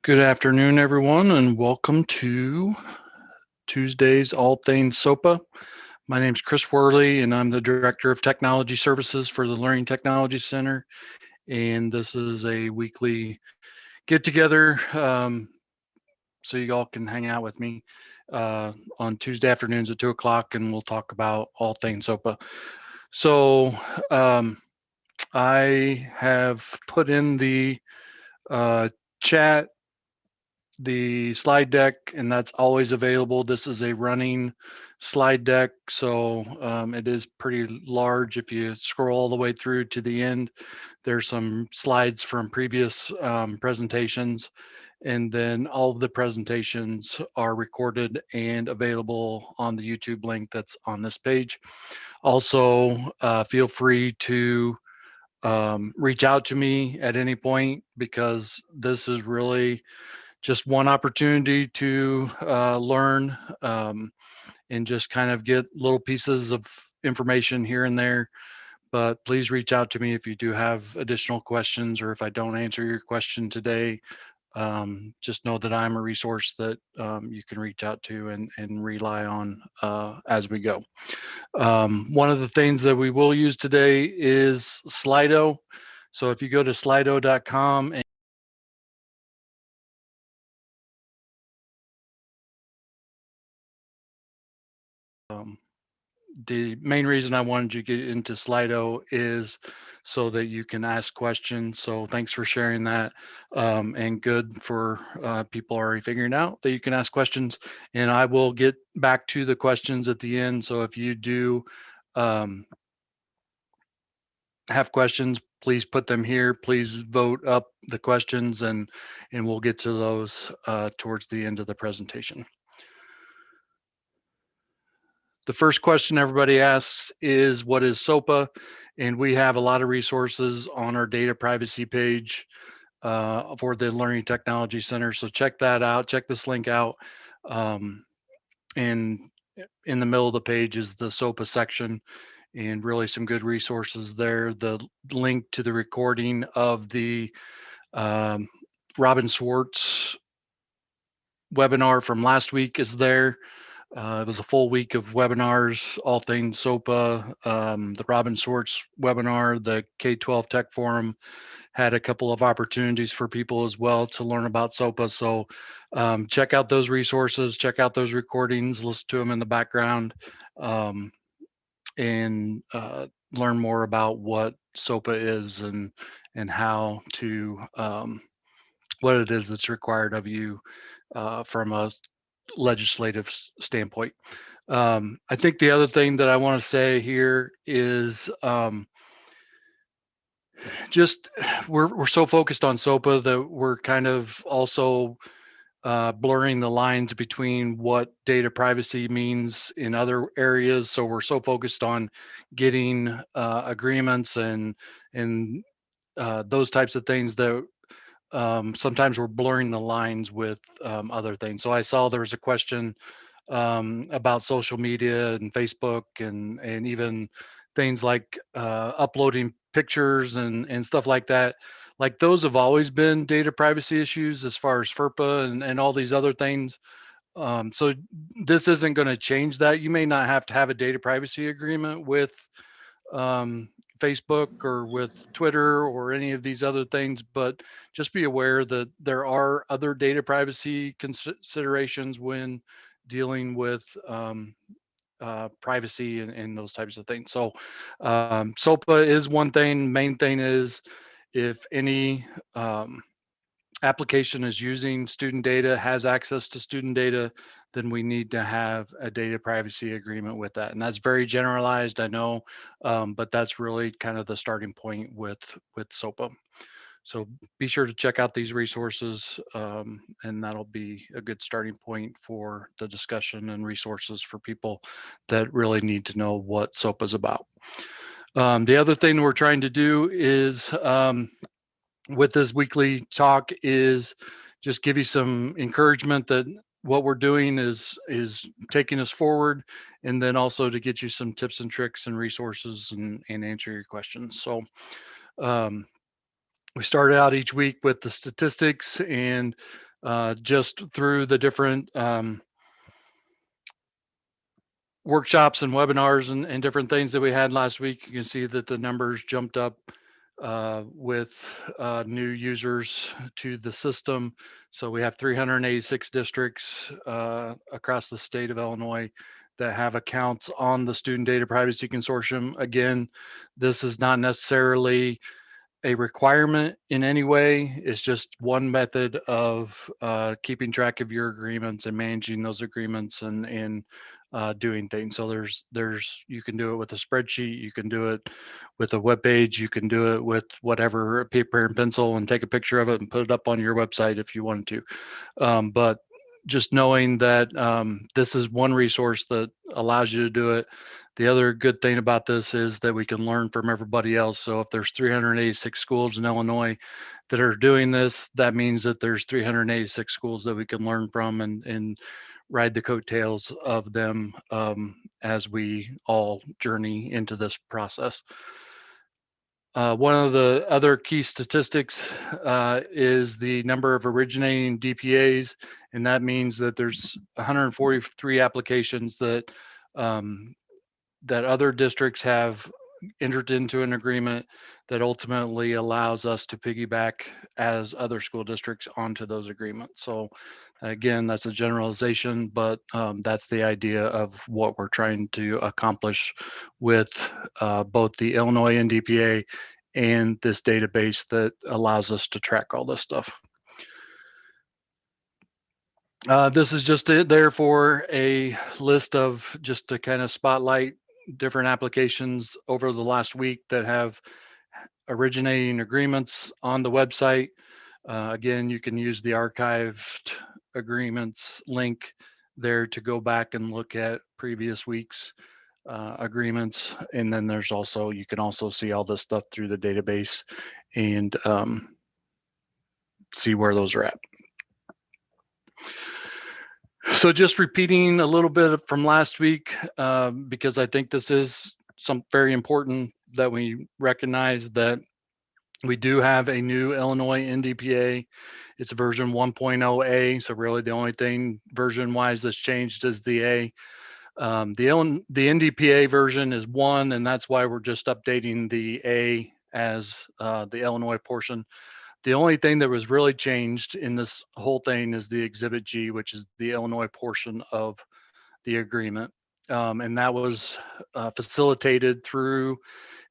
Good afternoon, everyone, and welcome to Tuesday's All Things SOPPA. My name is Chris Worley, and I'm the Director of Technology Services for the Learning Technology Center. And this is a weekly get-together, so you all can hang out with me on Tuesday afternoons at 2 o'clock, and we'll talk about all things SOPPA. So I have put in the chat the slide deck, and that's always available. This is a running slide deck, so it is pretty large. If you scroll all the way through to the end, there's some slides from previous presentations, and then all of the presentations are recorded and available on the YouTube link that's on this page. Also, feel free to reach out to me at any point, because this is really just one opportunity to learn and just kind of get little pieces of information here and there. But please reach out to me if you do have additional questions, or if I don't answer your question today. Just know that I'm a resource that you can reach out to and rely on as we go. One of the things that we will use today is Slido. So if you go to slido.com and the main reason I wanted you to get into Slido is so that you can ask questions. So thanks for sharing that, and good for people already figuring out that you can ask questions. And I will get back to the questions at the end. So if you do have questions, please put them here. Please vote up the questions, and we'll get to those towards the end of the presentation. The first question everybody asks is, what is SOPPA? And we have a lot of resources on our data privacy page for the Learning Technology Center. So check that out, check this link out. And in the middle of the page is the SOPPA section, and really some good resources there. The link to the recording of the Robin Swartz webinar from last week is there. It was a full week of webinars, all things SOPPA. The Robin Swartz webinar, the K-12 Tech Forum had a couple of opportunities for people as well to learn about SOPPA. So check out those resources, check out those recordings, listen to them in the background, and learn more about what SOPPA is and how to, what it is that's required of you from a legislative standpoint. I think the other thing that I want to say here is just we're so focused on SOPPA that we're kind of also blurring the lines between what data privacy means in other areas. So we're so focused on getting agreements and those types of things that sometimes we're blurring the lines with other things. So I saw there was a question about social media and Facebook and even things like uploading pictures and stuff like that. Like those have always been data privacy issues as far as FERPA and all these other things. So this isn't going to change that. You may not have to have a data privacy agreement with um, Facebook or with Twitter or any of these other things, but just be aware that there are other data privacy considerations when dealing with privacy and those types of things. So SOPA is one thing. Main thing is, if any application is using student data, has access to student data, then we need to have a data privacy agreement with that. And that's very generalized, I know, but that's really kind of the starting point with SOPA. So be sure to check out these resources, and that'll be a good starting point for the discussion and resources for people that really need to know what SOPA is about. The other thing we're trying to do is with this weekly talk is just give you some encouragement that what we're doing is taking us forward, and then also to get you some tips and tricks and resources and answer your questions. So we start out each week with the statistics, and just through the different workshops and webinars and different things that we had last week. You can see that the numbers jumped up with new users to the system. So we have 386 districts across the state of Illinois that have accounts on the Student Data Privacy Consortium. Again, this is not necessarily a requirement in any way. It's just one method of keeping track of your agreements and managing those agreements and doing things. So there's you can do it with a spreadsheet, you can do it with a web page, you can do it with whatever, paper and pencil, and take a picture of it and put it up on your website if you wanted to. But just knowing that this is one resource that allows you to do it. The other good thing about this is that we can learn from everybody else. So if there's 386 schools in Illinois that are doing this, that means that there's 386 schools that we can learn from and ride the coattails of them as we all journey into this process. One of the other key statistics is the number of originating DPAs, and that means that there's 143 applications that that other districts have entered into an agreement that ultimately allows us to piggyback as other school districts onto those agreements. So again, that's a generalization, but that's the idea of what we're trying to accomplish with both the Illinois NDPA and this database that allows us to track all this stuff. This is just there for a list of just to kind of spotlight different applications over the last week that have originating agreements on the website. Again, you can use the archived agreements link there to go back and look at previous week's agreements. And then there's also, you can also see all this stuff through the database and see where those are at. So just repeating a little bit from last week, because I think this is some very important that we recognize that we do have a new Illinois NDPA. It's version 1.0A. So really the only thing version wise that's changed is the A. The NDPA version is 1, and that's why we're just updating the A as the Illinois portion. The only thing that was really changed in this whole thing is the Exhibit G, which is the Illinois portion of the agreement. And that was facilitated through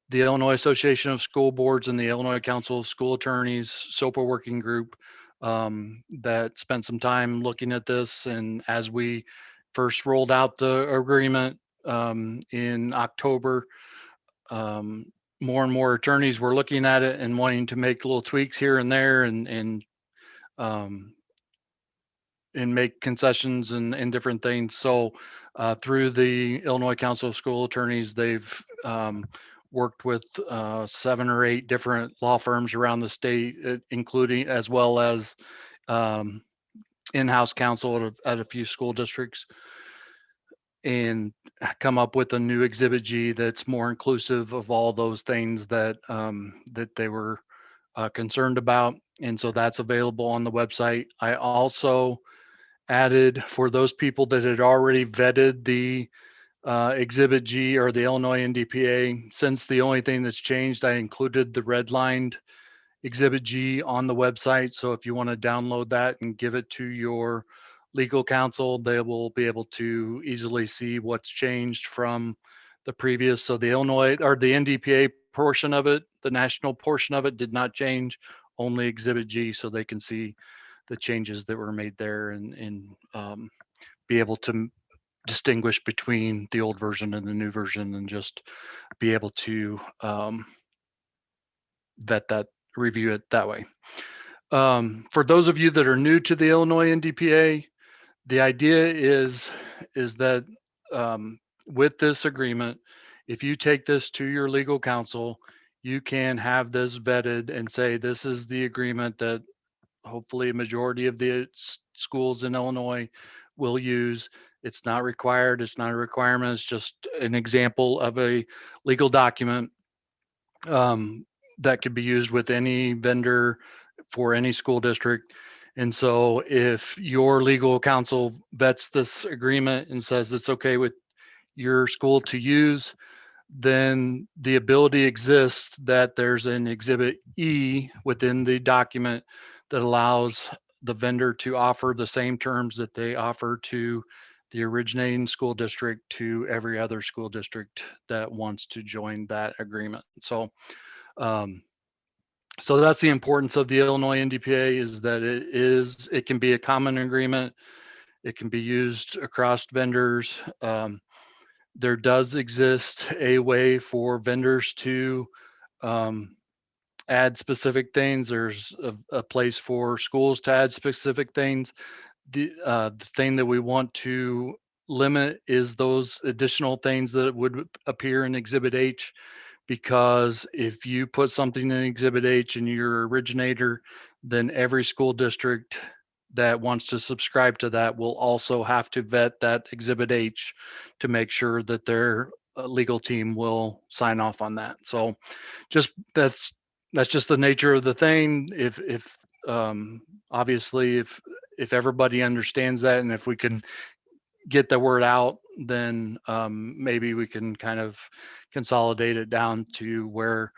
the Illinois Association of School Boards and the Illinois Council of School Attorneys SOPPA working group that spent some time looking at this. And as we first rolled out the agreement in October, more and more attorneys were looking at it and wanting to make little tweaks here and there and make concessions and different things. So through the Illinois Council of School Attorneys, they've worked with 7 or 8 different law firms around the state, including as well as in-house counsel at a few school districts, and come up with a new Exhibit G that's more inclusive of all those things that that they were concerned about. And so that's available on the website. I also added, for those people that had already vetted the Exhibit G or the Illinois NDPA, since the only thing that's changed, I included the redlined Exhibit G on the website. So if you want to download that and give it to your legal counsel, they will be able to easily see what's changed from the previous. So the Illinois or the NDPA portion of it, the national portion of it did not change, only Exhibit G, so they can see the changes that were made there and be able to distinguish between the old version and the new version and just be able to vet that, review it that way. For those of you that are new to the Illinois NDPA, the idea is that with this agreement, if you take this to your legal counsel, you can have this vetted and say, this is the agreement that hopefully a majority of the schools in Illinois will use. It's not required. It's not a requirement. It's just an example of a legal document that could be used with any vendor for any school district. And so if your legal counsel vets this agreement and says it's okay with your school to use, then the ability exists that there's an Exhibit E within the document that allows the vendor to offer the same terms that they offer to the originating school district to every other school district that wants to join that agreement. Um, so that's the importance of the Illinois NDPA, is that it can be a common agreement. It can be used across vendors. There does exist a way for vendors to um, add specific things. There's a place for schools to add specific things. The thing that we want to limit is those additional things that would appear in Exhibit H, because if you put something in Exhibit H and you're originator, then every school district that wants to subscribe to that will also have to vet that Exhibit H to make sure that their legal team will sign off on that. So just that's just the nature of the thing. If obviously if everybody understands that, and if we can get the word out, then maybe we can kind of consolidate it down to where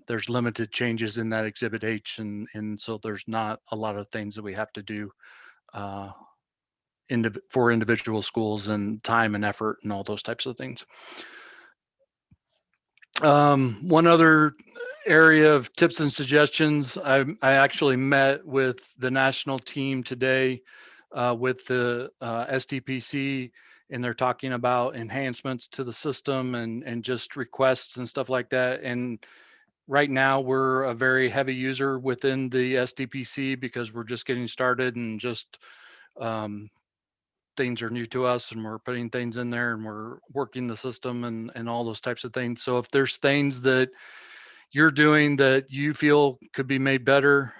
there's limited changes in that Exhibit H, and so there's not a lot of things that we have to do uh, for individual schools, and time and effort and all those types of things. One other area of tips and suggestions, I actually met with the national team today with the SDPC, and they're talking about enhancements to the system and just requests and stuff like that. And right now we're a very heavy user within the SDPC because we're just getting started, and just things are new to us, and we're putting things in there, and we're working the system and all those types of things. So if there's things that you're doing that you feel could be made better,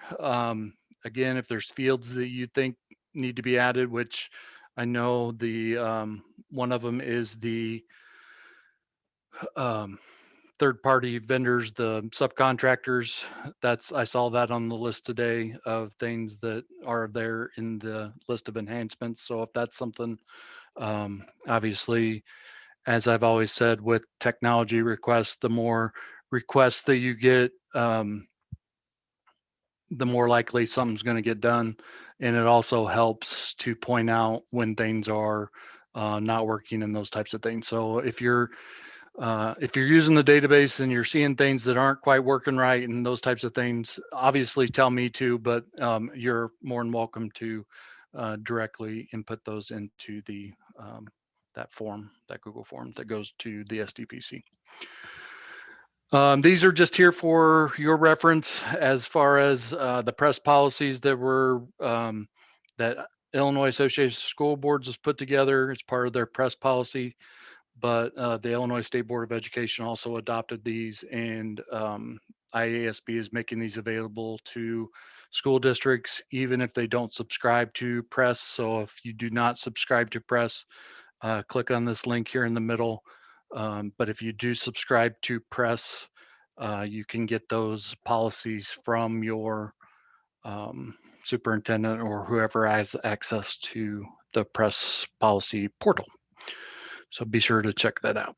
again, if there's fields that you think need to be added, which I know the one of them is the um, third-party vendors, the subcontractors. I saw that on the list today of things that are there in the list of enhancements. So if that's something, obviously, as I've always said, with technology requests, the more requests that you get, the more likely something's going to get done. And it also helps to point out when things are not working and those types of things. So if you're using the database and you're seeing things that aren't quite working right and those types of things, obviously tell me too, but you're more than welcome to directly input those into the that form, that Google form that goes to the SDPC. These are just here for your reference as far as the press policies that were that Illinois Association of School Boards has put together as part of their press policy. But the Illinois State Board of Education also adopted these, and IASB is making these available to school districts, even if they don't subscribe to press. So if you do not subscribe to press, click on this link here in the middle. But if you do subscribe to press, you can get those policies from your superintendent or whoever has access to the press policy portal. So be sure to check that out.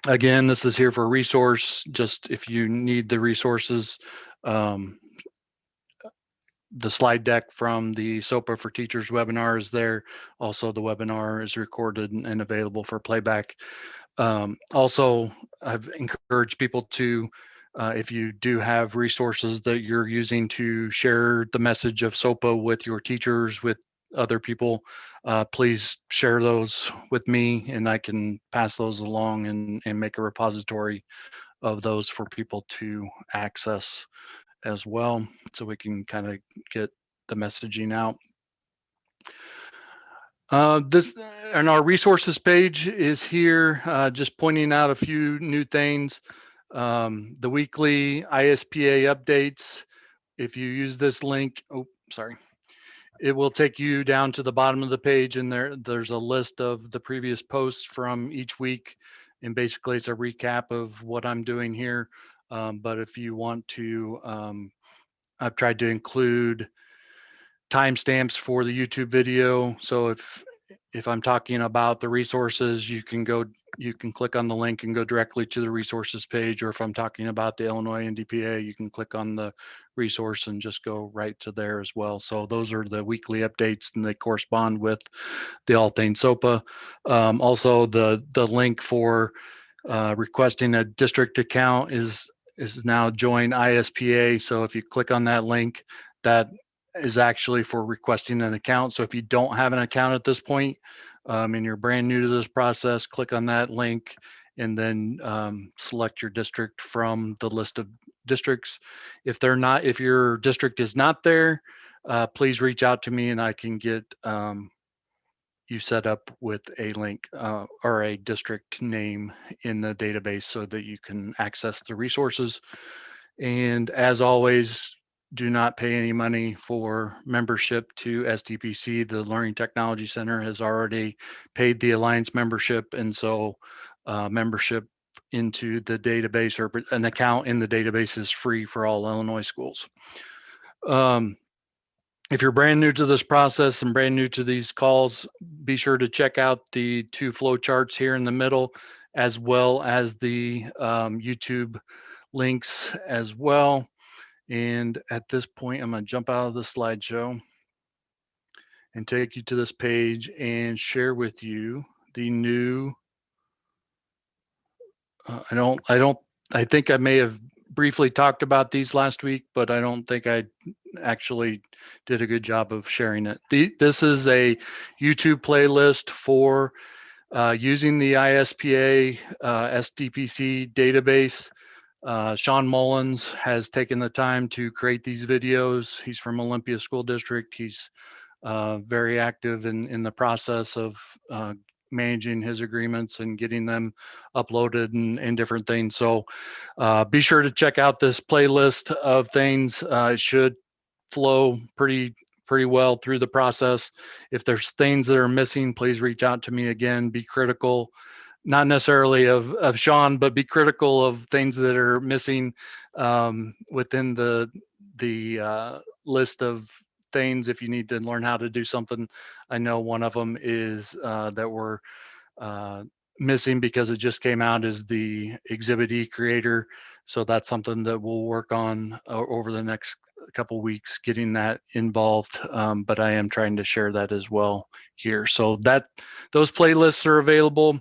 Again, this is here for a resource, just if you need the resources. The slide deck from the SOPPA for Teachers webinar is there. Also, the webinar is recorded and available for playback. Also, I've encouraged people to, if you do have resources that you're using to share the message of SOPPA with your teachers, with other people, please share those with me, and I can pass those along and make a repository of those for people to access as well, so we can kind of get the messaging out. This and our resources page is here, just pointing out a few new things. The weekly ISPA updates. If you use this link, it will take you down to the bottom of the page, and there's a list of the previous posts from each week, and basically it's a recap of what I'm doing here. But if you want to I've tried to include timestamps for the YouTube video. So if I'm talking about the resources, you can click on the link and go directly to the resources page. Or if I'm talking about the Illinois NDPA, you can click on the resource and just go right to there as well. So those are the weekly updates, and they correspond with the all things SOPPA. Also, the link for requesting a district account is now join ISPA. So if you click on that link, that is actually for requesting an account. So if you don't have an account at this point, and you're brand new to this process, click on that link and then select your district from the list of districts. If your district is not there, please reach out to me and I can get you set up with a link or a district name in the database so that you can access the resources. And as always, do not pay any money for membership to SDPC. The Learning Technology Center has already paid the Alliance membership, and so membership into the database or an account in the database is free for all Illinois schools. If you're brand new to this process and brand new to these calls, be sure to check out the 2 flow charts here in the middle, as well as the YouTube links as well. And at this point, I'm going to jump out of the slideshow and take you to this page and share with you the new. I think I may have briefly talked about these last week, but I don't think I actually did a good job of sharing it. This is a YouTube playlist for using the ISPA SDPC database. Sean Mullins has taken the time to create these videos. He's from Olympia School District. He's very active in the process of managing his agreements and getting them uploaded and different things. So be sure to check out this playlist of things. It should flow pretty well through the process. If there's things that are missing, please reach out to me again. Be critical, not necessarily of Sean, but be critical of things that are missing within the list of things. If you need to learn how to do something, I know one of them is that we're missing because it just came out, is the Exhibit E creator. So that's something that we'll work on over the next couple weeks, getting that involved. But I am trying to share that as well here. So those playlists are available.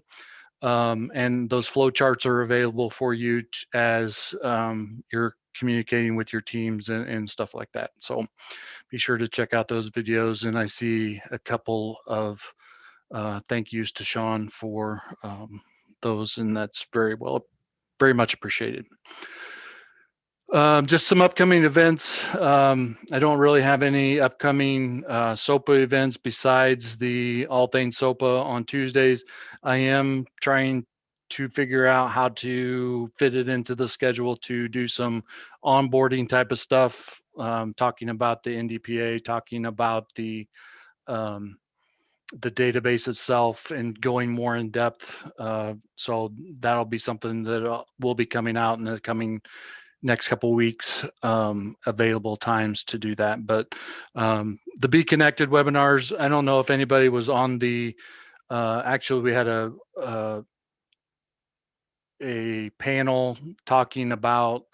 And those flow charts are available for you as you're communicating with your teams and stuff like that. So be sure to check out those videos. And I see a couple of thank yous to Sean for those, and that's very much appreciated. Just some upcoming events. I don't really have any upcoming SOPPA events besides the All Things SOPPA on Tuesdays. I am trying to figure out how to fit it into the schedule to do some onboarding type of stuff, talking about the NDPA, talking about the database itself and going more in depth. So that'll be something that will be coming out in the coming next couple of weeks, available times to do that. But the Be Connected webinars, I don't know if anybody was on the, actually we had a panel talking about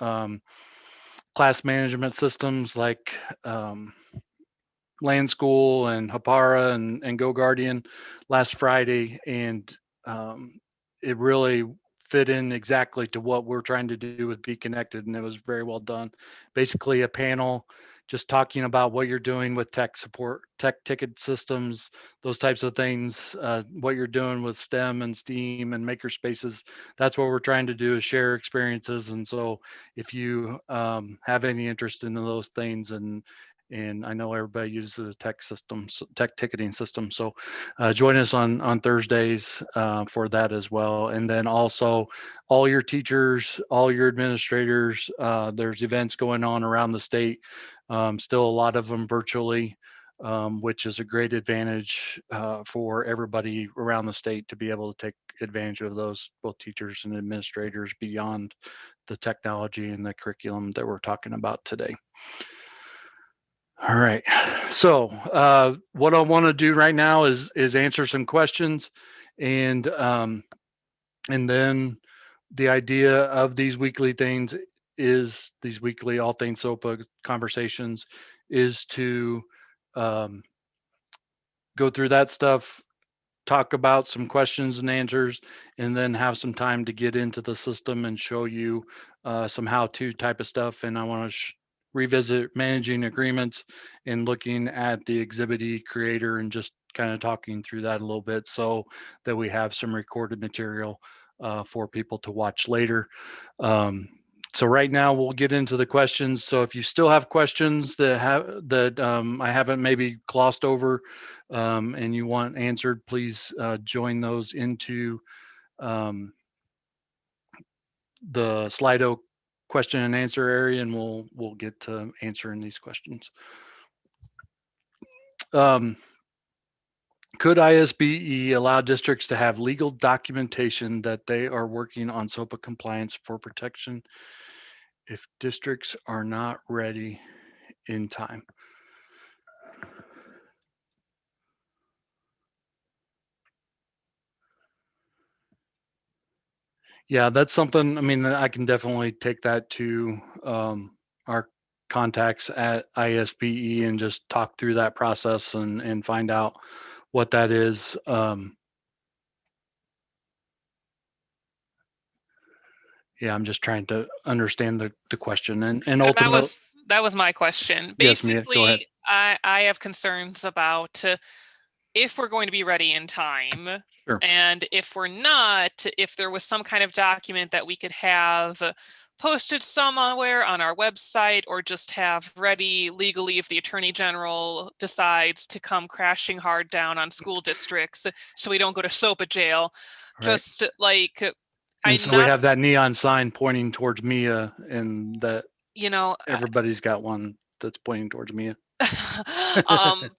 class management systems like Land School and Hapara and GoGuardian last Friday, and it really fit in exactly to what we're trying to do with Be Connected, and it was very well done. Basically a panel just talking about what you're doing with tech support, tech ticket systems, those types of things, what you're doing with STEM and STEAM and makerspaces. That's what we're trying to do, is share experiences. And so if you have any interest in those things, and I know everybody uses the tech ticketing system. So join us on Thursdays for that as well. And then also all your teachers, all your administrators, there's events going on around the state, still a lot of them virtually, which is a great advantage for everybody around the state to be able to take advantage of those, both teachers and administrators, beyond the technology and the curriculum that we're talking about today. All right. So what I want to do right now is answer some questions, and then the idea of these weekly things is these weekly all things SOPA conversations is to go through that stuff, talk about some questions and answers, and then have some time to get into the system and show you some how-to type of stuff. And I want to revisit managing agreements and looking at the Exhibit E creator and just kind of talking through that a little bit so that we have some recorded material for people to watch later. So right now we'll get into the questions. So if you still have questions that I haven't maybe glossed over, and you want answered, please join those into um, the Slido question and answer area, and we'll get to answering these questions. Could ISBE allow districts to have legal documentation that they are working on SOPA compliance for protection if districts are not ready in time? Yeah, that's something, I mean, I can definitely take that to our contacts at ISBE and just talk through that process and find out what that is. Yeah, I'm just trying to understand the question and Yeah, ultimately. that was my question. Yes, Mia, go ahead. Basically, I have concerns about if we're going to be ready in time. Sure. And if we're not, if there was some kind of document that we could have posted somewhere on our website or just have ready legally if the Attorney General decides to come crashing hard down on school districts so we don't go to SOPA jail. Right. Just like And so we have that neon sign pointing towards Mia, and that everybody's got one that's pointing towards Mia.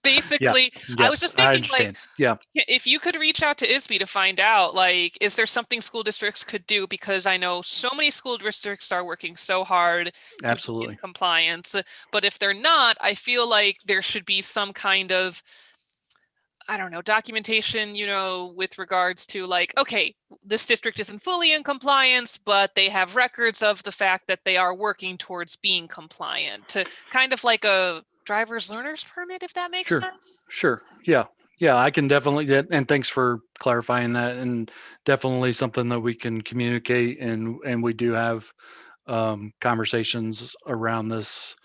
Basically, Yeah, I was just I thinking, like, understand. Yeah, if you could reach out to ISBE to find out, like, is there something school districts could do? Because I know so many school districts are working so hard to be in absolutely. compliance, but if they're not, I feel like there should be some kind of, I don't know, documentation, with regards to, like, okay, this district isn't fully in compliance, but they have records of the fact that they are working towards being compliant, kind of like a driver's learner's permit, if that makes Sure, sense. sure. Yeah, I can definitely get, and thanks for clarifying that, and definitely something that we can communicate, and we do have conversations around this,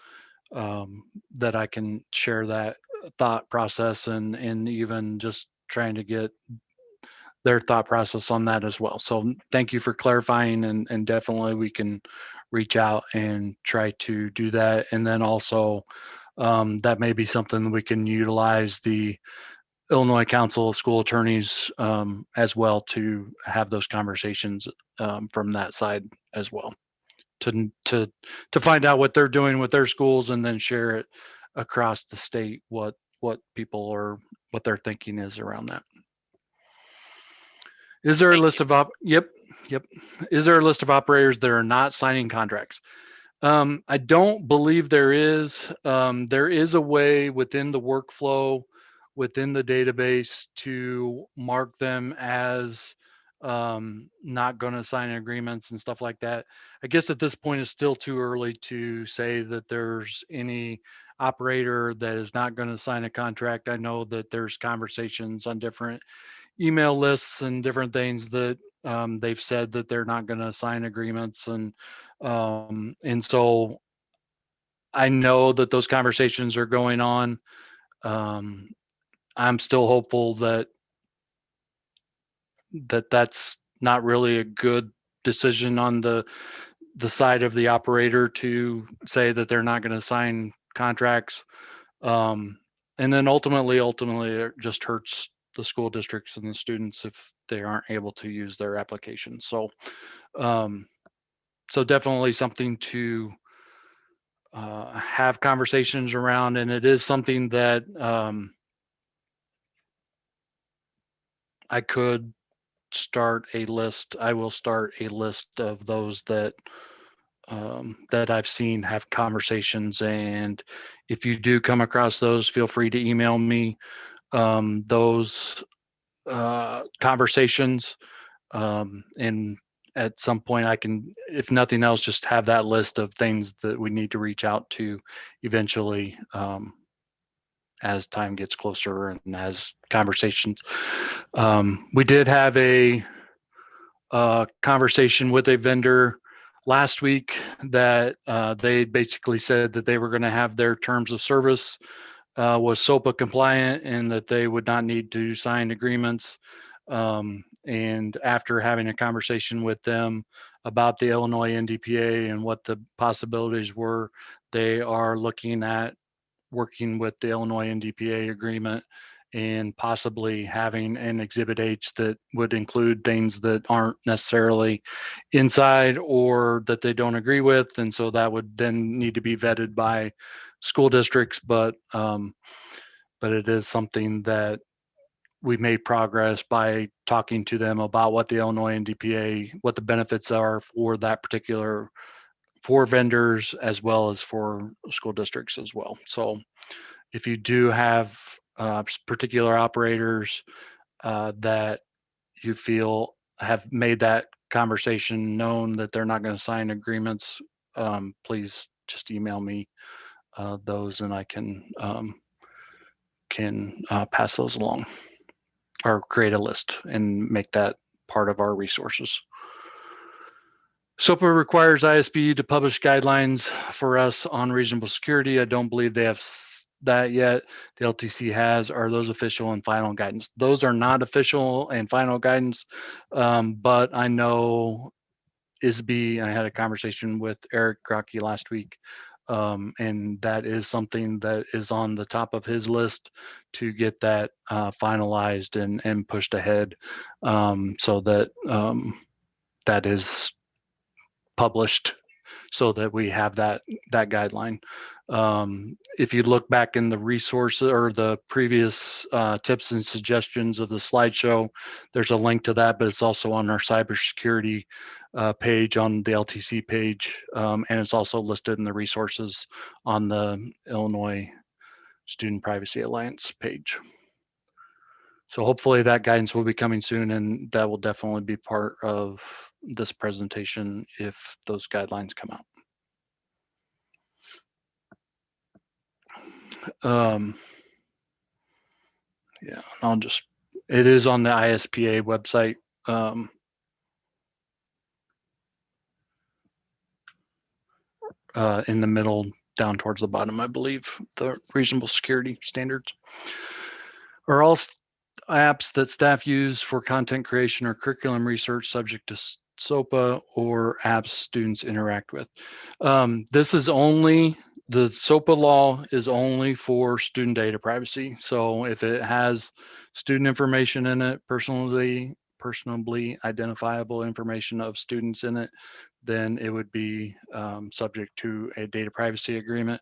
that I can share that thought process and even just trying to get their thought process on that as well. So thank you for clarifying, and definitely we can reach out and try to do that. And then also that may be something we can utilize the Illinois Council of School Attorneys as well to have those conversations from that side as well, to find out what they're doing with their schools and then share it across the state what people are, what their thinking is around that. Is there a Thank list you. of yep. Is there a list of operators that are not signing contracts? I don't believe there is. There is a way within the workflow, within the database, to mark them as not going to sign agreements and stuff like that. I guess at this point it's still too early to say that there's any operator that is not going to sign a contract. I know that there's conversations on different email lists and different things that they've said that they're not going to sign agreements, and so I know that those conversations are going on. Um, I'm still hopeful that's not really a good decision on the side of the operator to say that they're not going to sign contracts. Um, and then ultimately it just hurts the school districts and the students if they aren't able to use their applications. Um, so definitely something to have conversations around, and it is something that I could start a list. I will start a list of those that that I've seen have conversations. And if you do come across those, feel free to email me those conversations. And at some point I can, if nothing else, just have that list of things that we need to reach out to eventually as time gets closer and as conversations. We did have a conversation with a vendor last week that they basically said that they were going to have their terms of service was SOPPA compliant and that they would not need to sign agreements. And after having a conversation with them about the Illinois NDPA and what the possibilities were, they are looking at working with the Illinois NDPA agreement and possibly having an Exhibit H that would include things that aren't necessarily inside or that they don't agree with. And so that would then need to be vetted by school districts, but it is something that we made progress by talking to them about what the Illinois NDPA, what the benefits are for that particular, for vendors as well as for school districts as well. So if you do have particular operators that you feel have made that conversation known that they're not going to sign agreements, please just email me those and I can pass those along or create a list and make that part of our resources. SOPPA requires ISBE to publish guidelines for us on reasonable security. I don't believe they have that yet. The LTC has. Are those official and final guidance? Those are not official and final guidance, but I know ISBE, I had a conversation with Eric Crocky last week, and that is something that is on the top of his list to get that finalized and pushed ahead, so that that is published so that we have that guideline. If you look back in the resources or the previous tips and suggestions of the slideshow, there's a link to that, but it's also on our cybersecurity page on the LTC page, and it's also listed in the resources on the Illinois Student Privacy Alliance page. So hopefully that guidance will be coming soon, and that will definitely be part of this presentation if those guidelines come out. Yeah, I'll just, it is on the ISPA website. In the middle, down towards the bottom, I believe, the reasonable security standards. Are all apps that staff use for content creation or curriculum research subject to SOPPA, or apps students interact with? This is only, the SOPPA law is only for student data privacy. So if it has student information in it, personally identifiable information of students in it, then it would be subject to a data privacy agreement.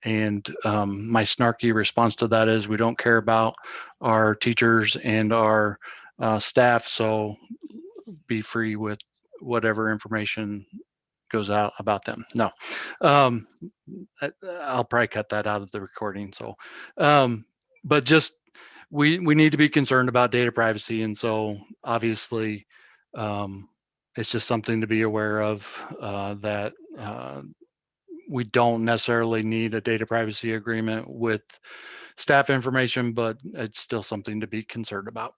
And my snarky response to that is we don't care about our teachers and our staff, so be free with whatever information goes out about them. No, I'll probably cut that out of the recording. So, but just we need to be concerned about data privacy, and so obviously it's just something to be aware of, that we don't necessarily need a data privacy agreement with staff information, but it's still something to be concerned about.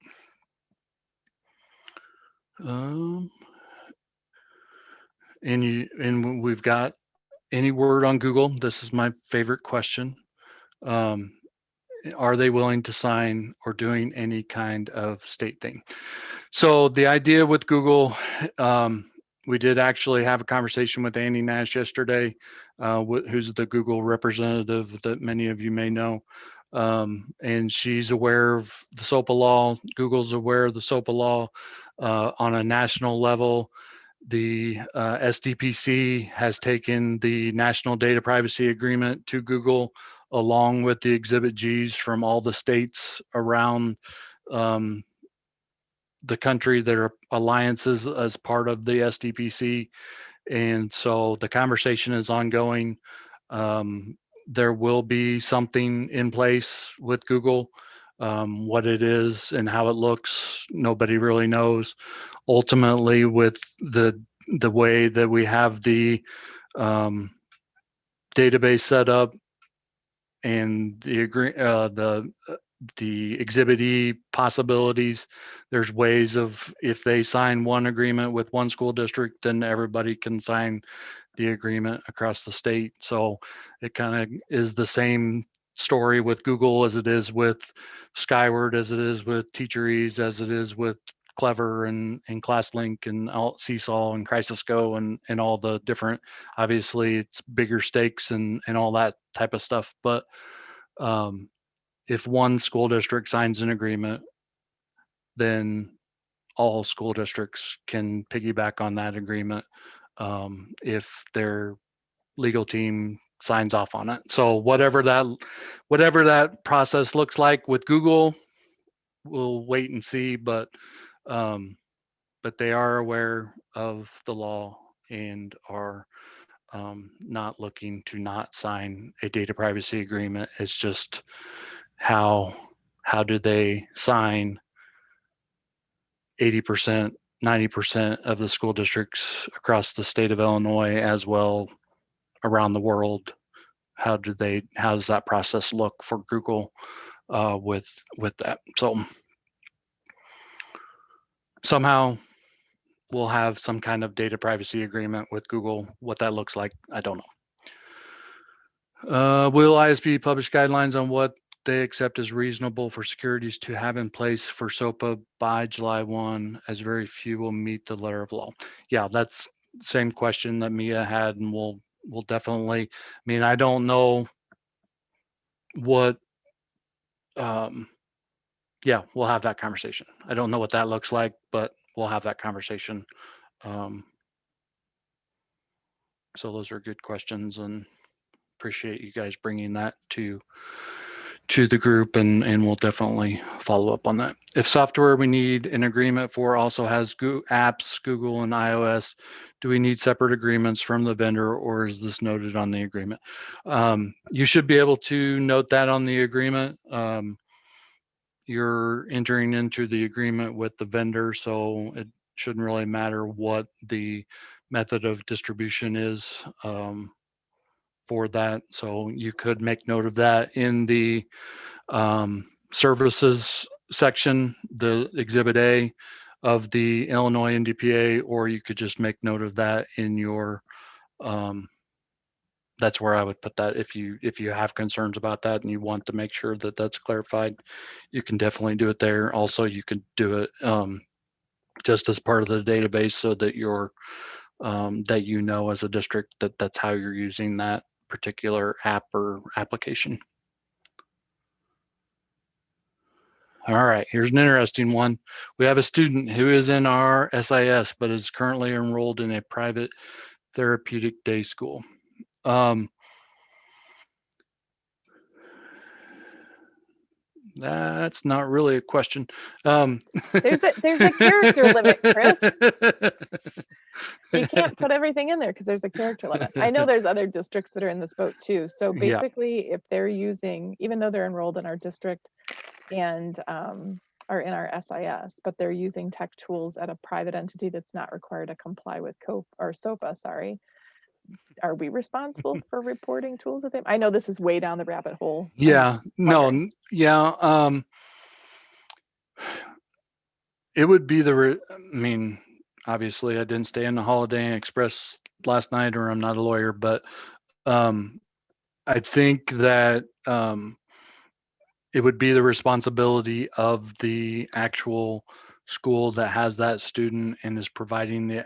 And we've got any word on Google. This is my favorite question. Are they willing to sign or doing any kind of state thing? So the idea with Google, we did actually have a conversation with Annie Nash yesterday, who's the Google representative that many of you may know. And she's aware of the SOPPA law. Google's aware of the SOPPA law on a national level. The SDPC has taken the National Data Privacy Agreement to Google, along with the Exhibit Gs from all the states around the country that are alliances as part of the SDPC. And so the conversation is ongoing. There will be something in place with Google. What it is and how it looks, nobody really knows. Ultimately, with the way that we have the database set up and the Exhibit E possibilities, there's ways of, if they sign one agreement with one school district, then everybody can sign the agreement across the state. So it kind of is the same story with Google as it is with Skyward, as it is with Teacheries, as it is with Clever and ClassLink and Seesaw and CrisisGo and all the different, obviously it's bigger stakes and all that type of stuff. But if one school district signs an agreement, then all school districts can piggyback on that agreement if their legal team signs off on it. So whatever that process looks like with Google, we'll wait and see. But they are aware of the law and are not looking to not sign a data privacy agreement. It's just how do they sign 80%, 90% of the school districts across the state of Illinois, as well around the world? How does that process look for Google with that? So somehow we'll have some kind of data privacy agreement with Google. What that looks like, I don't know. Will ISB publish guidelines on what they accept as reasonable for securities to have in place for SOPPA by July 1, as very few will meet the letter of law? Yeah, that's the same question that Mia had, and we'll definitely, I mean, I don't know what, yeah, we'll have that conversation. I don't know what that looks like, but we'll have that conversation. So those are good questions, and appreciate you guys bringing that to the group, and we'll definitely follow up on that. If software we need an agreement for also has apps, Google and iOS, do we need separate agreements from the vendor, or is this noted on the agreement? You should be able to note that on the agreement. You're entering into the agreement with the vendor, so it shouldn't really matter what the method of distribution is for that. So you could make note of that in the services section, the Exhibit A of the Illinois NDPA, or you could just make note of that in your, that's where I would put that. If you have concerns about that and you want to make sure that that's clarified, you can definitely do it there. Also, you could do it just as part of the database, so that you're that you know as a district that that's how you're using that particular app or application. All right, here's an interesting one. We have a student who is in our SIS but is currently enrolled in a private therapeutic day school. That's not really a question. There's a character limit, Chris. You can't put everything in there because there's a character limit. I know there's other districts that are in this boat too. So basically, if they're using, even though they're enrolled in our district and are in our SIS, but they're using tech tools at a private entity that's not required to comply with SOPPA, sorry, are we responsible for reporting tools with them? I know this is way down the rabbit hole. Yeah, no, yeah. It would be I mean, obviously I didn't stay in the Holiday Inn Express last night, or I'm not a lawyer, but I think that it would be the responsibility of the actual school that has that student and is providing the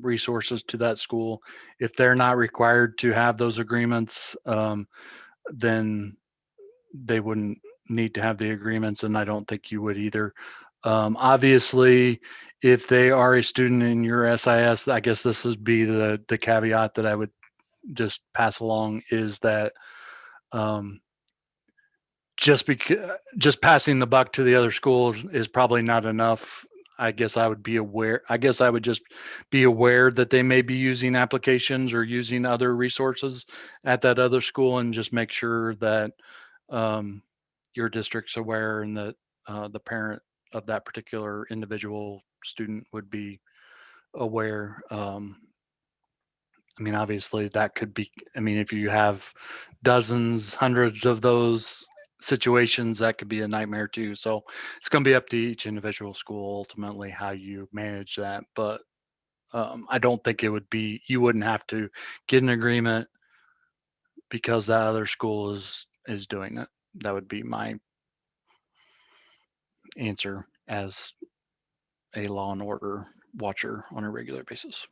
resources to that school. If they're not required to have those agreements, then they wouldn't need to have the agreements, and I don't think you would either. Obviously, if they are a student in your SIS, I guess this would be the caveat that I would just pass along, is that just passing the buck to the other schools is probably not enough. I guess I would be aware. I guess I would just be aware that they may be using applications or using other resources at that other school, and just make sure that your district's aware, and that the parent of that particular individual student would be aware. I mean, obviously that could be, I mean, if you have dozens, hundreds of those situations, that could be a nightmare too. So it's going to be up to each individual school ultimately how you manage that. But I don't think it would be, you wouldn't have to get an agreement because that other school is doing it. That would be my answer as a law and order watcher on a regular basis.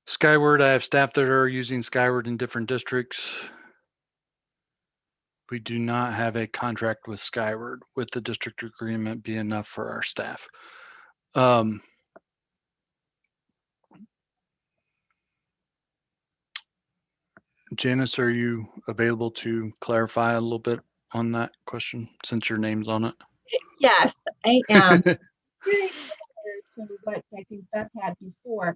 Skyward, I have staff that are using Skyward in different districts. We do not have a contract with Skyward. With the district agreement be enough for our staff? Janice, are you available to clarify a little bit on that question since your name's on it? Yes, I am. Very similar to what I think Beth had before,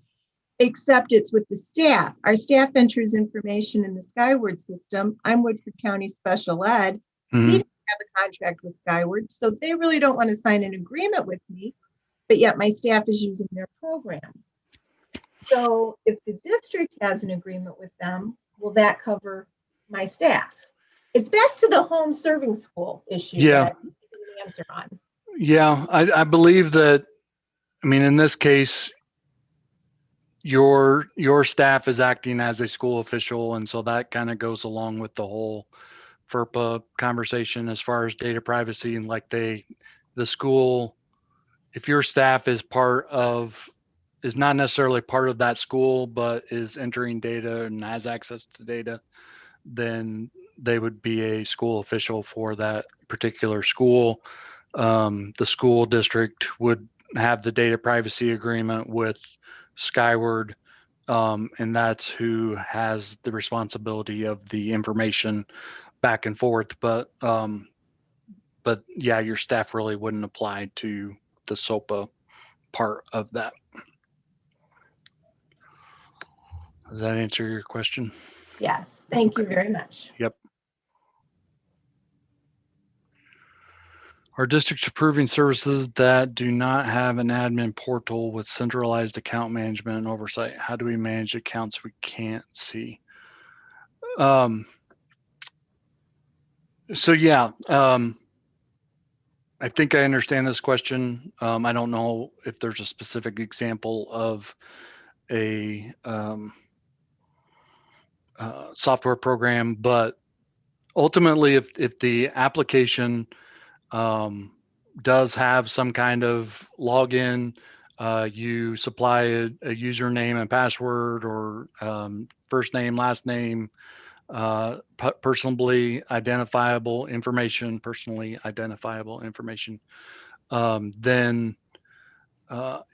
except it's with the staff. Our staff enters information in the Skyward system. I'm Woodford County Special Ed. Mhm. We don't have a contract with Skyward, so they really don't want to sign an agreement with me, but yet my staff is using their program. So if the district has an agreement with them, will that cover my staff? It's back to the home serving school issue Yeah. that I need an answer on. Yeah, I believe that, I mean, in this case, your staff is acting as a school official, and so that kind of goes along with the whole FERPA conversation as far as data privacy. And like the school, if your staff is not necessarily part of that school, but is entering data and has access to data, then they would be a school official for that particular school. The school district would have the data privacy agreement with Skyward, and that's who has the responsibility of the information back and forth. But yeah, your staff really wouldn't apply to the SOPPA part of that. Does that answer your question? Yes, thank you very much. Yep. Are districts approving services that do not have an admin portal with centralized account management and oversight? How do we manage accounts we can't see? So yeah, I think I understand this question. I don't know if there's a specific example of a software program, but ultimately, if the application does have some kind of login, you supply a username and password, or first name, last name, personally identifiable information, then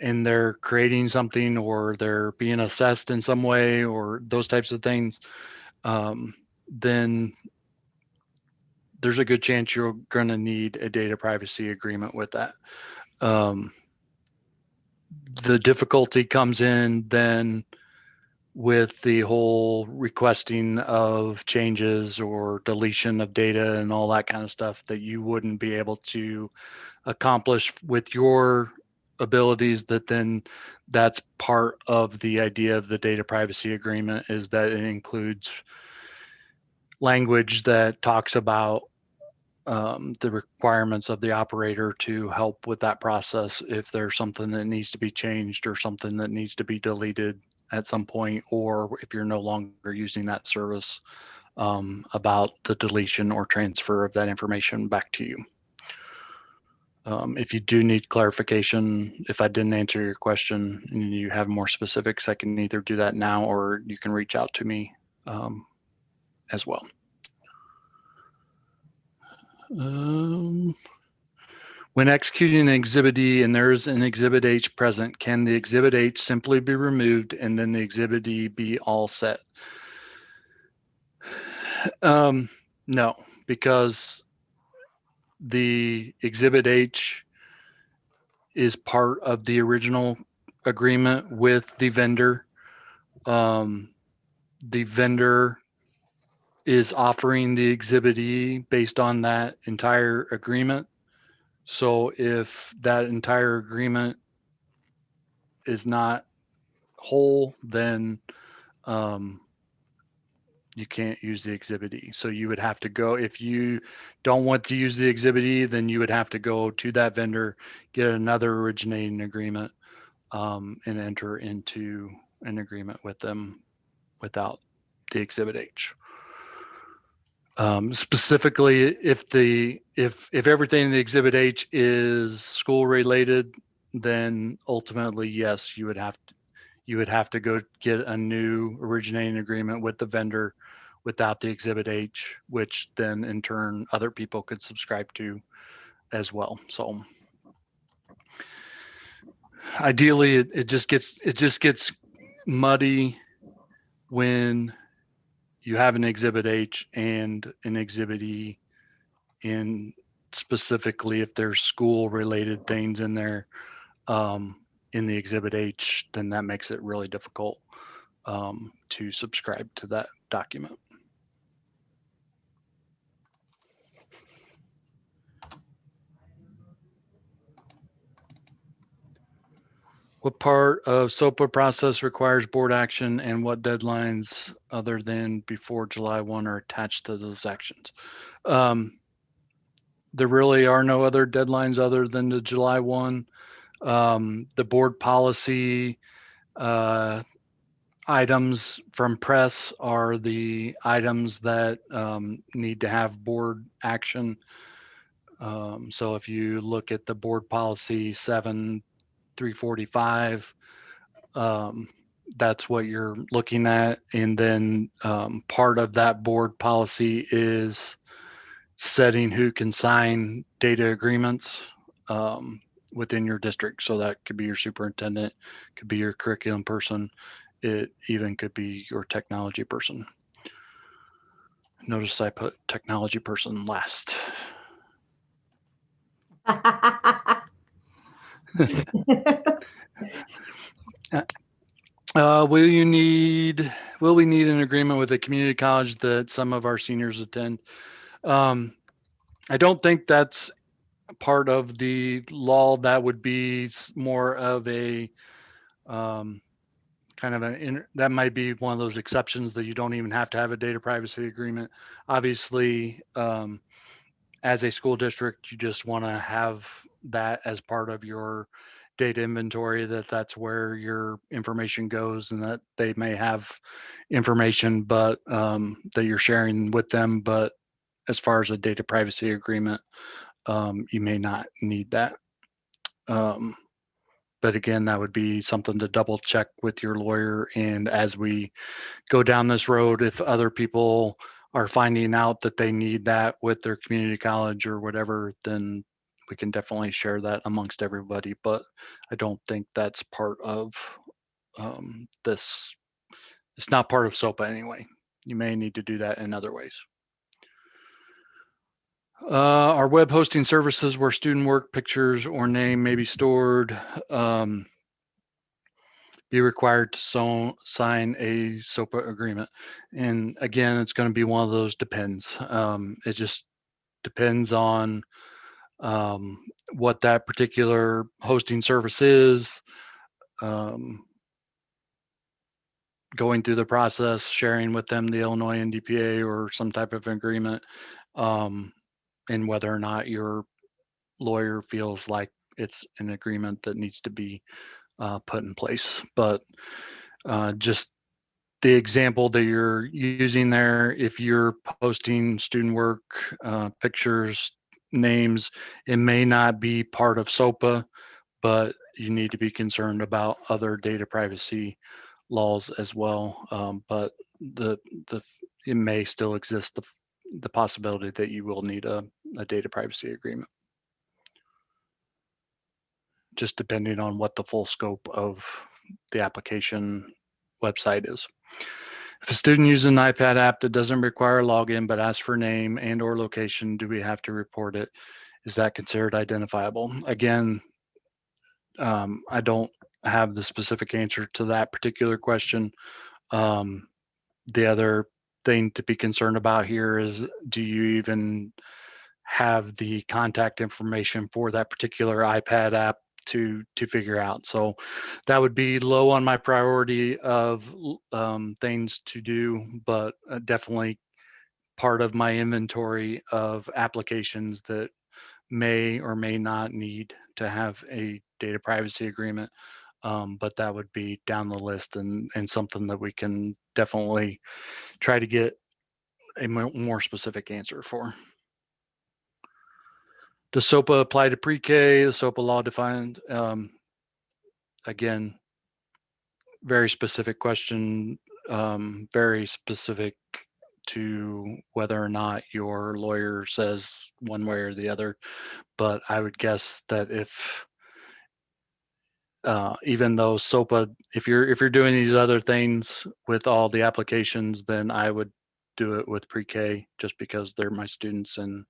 and they're creating something, or they're being assessed in some way, or those types of things, then there's a good chance you're going to need a data privacy agreement with that. The difficulty comes in then with the whole requesting of changes or deletion of data and all that kind of stuff that you wouldn't be able to accomplish with your abilities. That's part of the idea of the data privacy agreement, is that it includes language that talks about the requirements of the operator to help with that process if there's something that needs to be changed or something that needs to be deleted at some point, or if you're no longer using that service, about the deletion or transfer of that information back to you. If you do need clarification, if I didn't answer your question and you have more specifics, I can either do that now, or you can reach out to me as well. When executing an Exhibit E and there's an Exhibit H present, can the Exhibit H simply be removed and then the Exhibit E be all set? No, because the Exhibit H is part of the original agreement with the vendor. The vendor is offering the Exhibit E based on that entire agreement. So if that entire agreement is not whole, then you can't use the Exhibit E. So you would have to go, if you don't want to use the Exhibit E, then you would have to go to that vendor, get another originating agreement, and enter into an agreement with them without the Exhibit H. Specifically, if everything in the Exhibit H is school related, then ultimately, yes, you would have to go get a new originating agreement with the vendor without the Exhibit H, which then in turn other people could subscribe to as well. So ideally, it just gets muddy when you have an Exhibit H and an Exhibit E, and specifically if there's school related things in there in the Exhibit H, then that makes it really difficult to subscribe to that document. What part of SOPPA process requires board action, and what deadlines other than before July 1 are attached to those actions? There really are no other deadlines other than the July 1. The board policy items from press are the items that need to have board action. So if you look at the board policy 7-345, that's what you're looking at. And then part of that board policy is setting who can sign data agreements within your district. So that could be your superintendent, could be your curriculum person. It even could be your technology person. Notice I put technology person last. Will we need an agreement with a community college that some of our seniors attend? I don't think that's part of the law. That would be more of a kind of that might be one of those exceptions that you don't even have to have a data privacy agreement. Obviously, as a school district, you just want to have that as part of your data inventory, that's where your information goes, and that they may have information but that you're sharing with them. But as far as a data privacy agreement, you may not need that. But again, that would be something to double check with your lawyer. And as we go down this road, if other people are finding out that they need that with their community college or whatever, then we can definitely share that amongst everybody. But I don't think that's part of this. It's not part of SOPPA anyway. You may need to do that in other ways. Our web hosting services where student work, pictures, or name may be stored be required to sign a SOPPA agreement. And again, it's going to be one of those depends. It just depends on what that particular hosting service is, going through the process, sharing with them the Illinois NDPA or some type of agreement, and whether or not your lawyer feels like it's an agreement that needs to be put in place. But just the example that you're using there, if you're posting student work, pictures, names, it may not be part of SOPPA, but you need to be concerned about other data privacy laws as well. But it may still exist the possibility that you will need a data privacy agreement, just depending on what the full scope of the application website is. If a student uses an iPad app that doesn't require a login but asks for name and or location, do we have to report it? Is that considered identifiable? Again, I don't have the specific answer to that particular question. The other thing to be concerned about here is, do you even have the contact information for that particular iPad app to figure out? So that would be low on my priority of things to do, but definitely part of my inventory of applications that may or may not need to have a data privacy agreement. But that would be down the list and something that we can definitely try to get a more specific answer for. Does SOPPA apply to pre-K? The SOPPA law defined, again, very specific question, very specific to whether or not your lawyer says one way or the other. But I would guess that if even though SOPPA, if you're doing these other things with all the applications, then I would do it with pre-K just because they're my students, and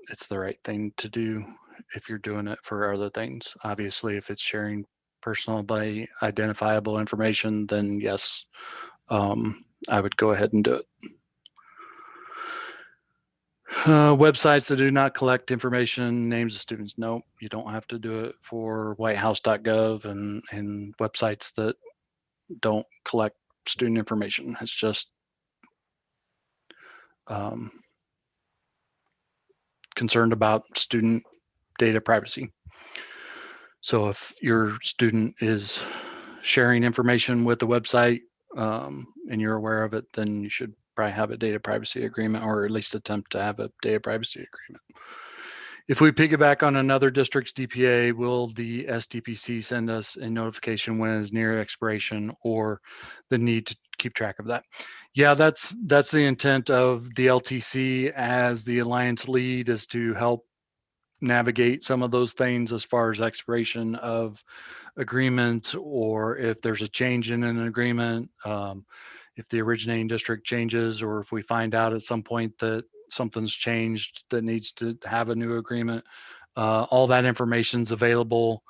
it's the right thing to do if you're doing it for other things. Obviously, if it's sharing personally identifiable information, then yes, I would go ahead and do it. Websites that do not collect information, names of students. No, you don't have to do it for whitehouse.gov and websites that don't collect student information. It's just concerned about student data privacy. So if your student is sharing information with the website and you're aware of it, then you should probably have a data privacy agreement, or at least attempt to have a data privacy agreement. If we piggyback on another district's DPA, will the SDPC send us a notification when it's near expiration, or the need to keep track of that? Yeah, that's the intent of the LTC as the Alliance lead, is to help navigate some of those things as far as expiration of agreements, or if there's a change in an agreement, if the originating district changes, or if we find out at some point that something's changed that needs to have a new agreement. All that information's available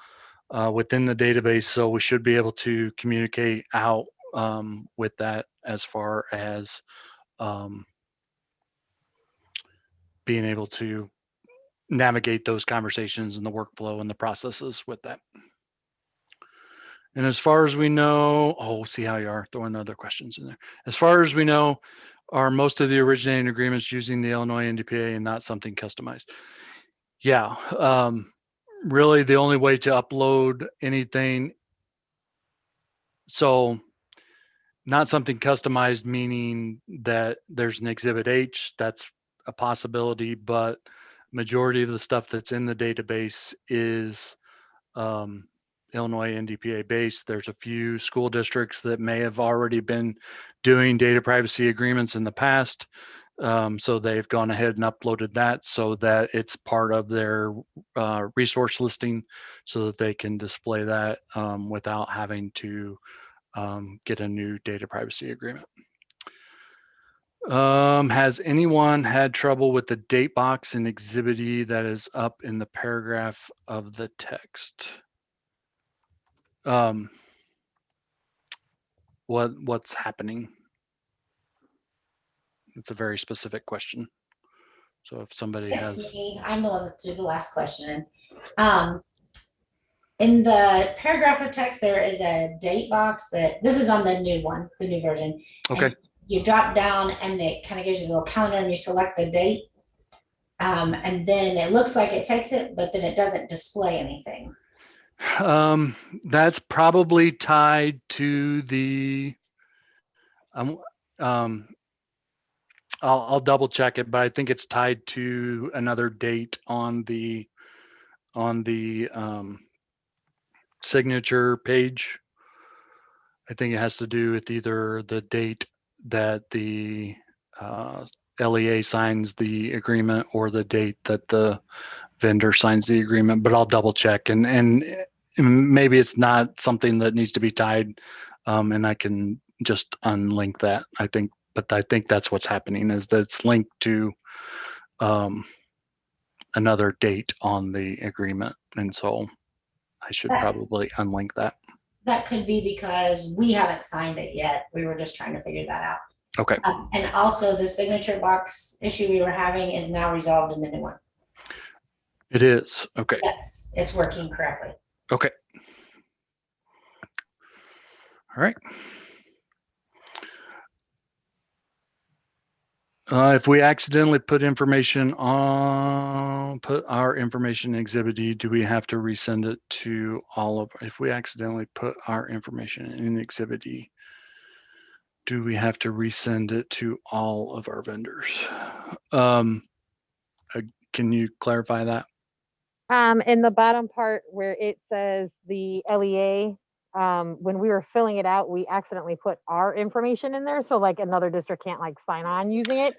within the database, so we should be able to communicate out with that as far as being able to navigate those conversations and the workflow and the processes with that. And as far as we know, oh, see how you are throwing other questions in there. As far as we know, are most of the originating agreements using the Illinois NDPA and not something customized? Yeah, really the only way to upload anything, so not something customized, meaning that there's an Exhibit H, that's a possibility, but majority of the stuff that's in the database is Illinois NDPA based. There's a few school districts that may have already been doing data privacy agreements in the past. So they've gone ahead and uploaded that so that it's part of their resource listing, so that they can display that without having to get a new data privacy agreement. Has anyone had trouble with the date box in Exhibit E that is up in the paragraph of the text? What's happening? It's a very specific question. So if somebody has. It's me. I'm the one that threw the last question. In the paragraph of text, there is a date box that, this is on the new one, the new version. Okay. And you drop down and it kind of gives you a little calendar and you select the date. And then it looks like it takes it, but then it doesn't display anything. That's probably tied to the, I'll double check it, but I think it's tied to another date on the signature page. I think it has to do with either the date that the LEA signs the agreement or the date that the vendor signs the agreement, but I'll double check, and maybe it's not something that needs to be tied, and I can just unlink that. I think that's what's happening, is that it's linked to another date on the agreement. And so I should probably unlink that. That could be because we haven't signed it yet. We were just trying to figure that out. Okay. And also the signature box issue we were having is now resolved in the new one. It is. Okay. Yes, it's working correctly. Okay. All right. If we accidentally put our information in Exhibit E, do we have to resend it to all of, if we accidentally put our information in Exhibit E, do we have to resend it to all of our vendors? Can you clarify that? In the bottom part where it says the LEA, when we were filling it out, we accidentally put our information in there. So like another district can't like sign on using it.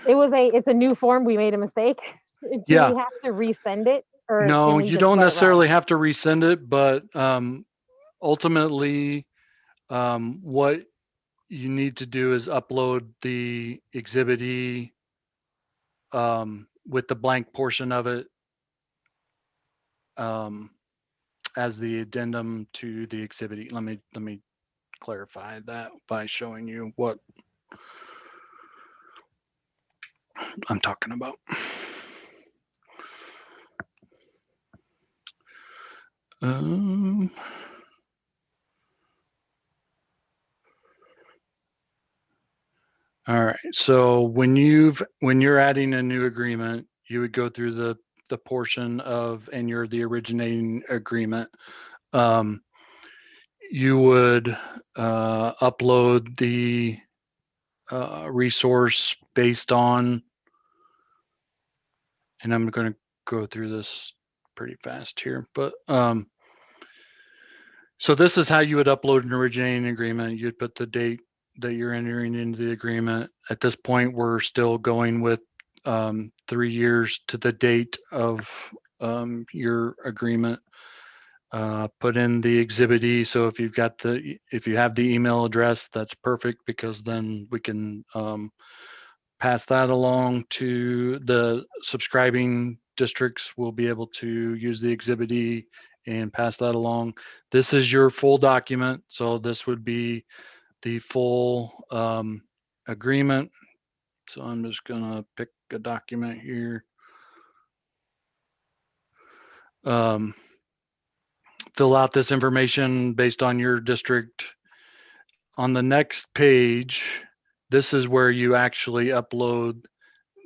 It's a new form. We made a mistake. Do Yeah. we have to resend it? Or No, can we you just don't let it necessarily ride? have to resend it, but ultimately, what you need to do is upload the Exhibit E with the blank portion of it as the addendum to the Exhibit E. Let me clarify that by showing you what I'm talking about. All right. So when you're adding a new agreement, you would go through the portion of, and you're the originating agreement. You would upload the resource based on, and I'm going to go through this pretty fast here, but so this is how you would upload an originating agreement. You'd put the date that you're entering into the agreement. At this point, we're still going with 3 years to the date of your agreement. Put in the Exhibit E. So if you have the email address, that's perfect, because then we can pass that along to the subscribing districts. Will be able to use the Exhibit E and pass that along. This is your full document. So this would be the full agreement. So I'm just gonna pick a document here. Fill out this information based on your district. On the next page, this is where you actually upload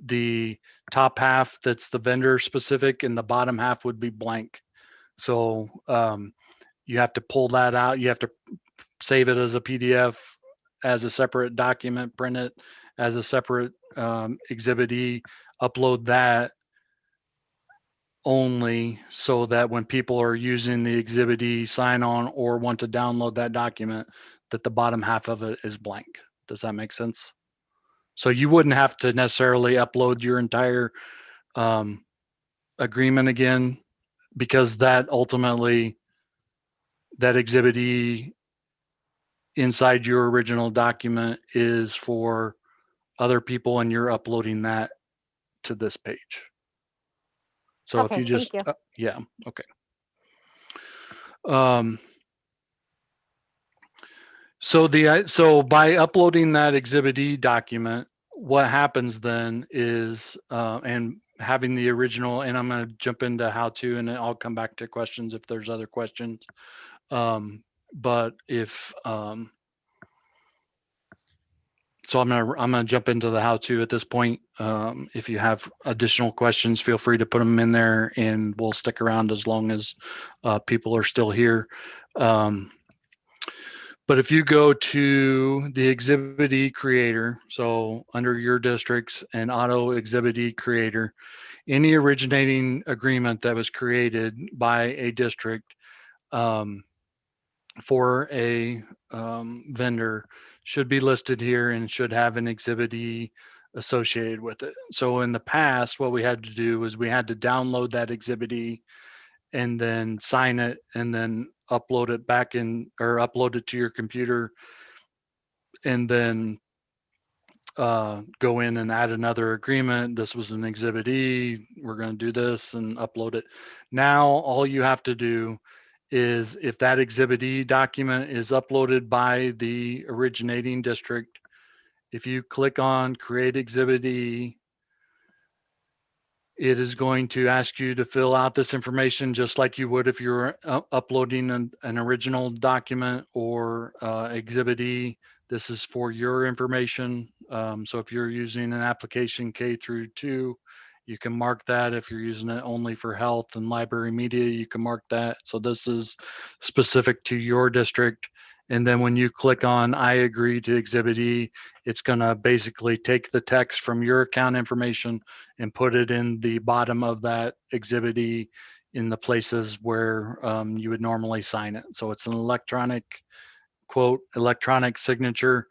the top half that's the vendor specific, and the bottom half would be blank. So you have to pull that out. You have to save it as a PDF, as a separate document, print it as a separate Exhibit E, upload that only, so that when people are using the Exhibit E sign on or want to download that document, that the bottom half of it is blank. Does that make sense? So you wouldn't have to necessarily upload your entire agreement again, because that ultimately, that Exhibit E inside your original document is for other people, and you're uploading that to this page. So Okay, if you just, thank you. yeah, okay. So by uploading that Exhibit E document, what happens then is, and having the original, and I'm going to jump into how to, and I'll come back to questions if there's other questions. But if, so I'm gonna jump into the how-to at this point. If you have additional questions, feel free to put them in there, and we'll stick around as long as people are still here. But if you go to the Exhibit E creator, so under your districts and auto Exhibit E creator, any originating agreement that was created by a district for a vendor should be listed here and should have an Exhibit E associated with it. So in the past, what we had to do was we had to download that Exhibit E and then sign it and then upload it back in, or upload it to your computer, and then go in and add another agreement. This was an Exhibit E. We're going to do this and upload it. Now, all you have to do is if that Exhibit E document is uploaded by the originating district, if you click on Create Exhibit E, it is going to ask you to fill out this information just like you would if you were uploading an original document or Exhibit E. This is for your information. So if you're using an application K through 2, you can mark that. If you're using it only for health and library media, you can mark that. So this is specific to your district. And then when you click on I agree to Exhibit E, it's going to basically take the text from your account information and put it in the bottom of that Exhibit E in the places where you would normally sign it. So it's an electronic, quote, electronic signature,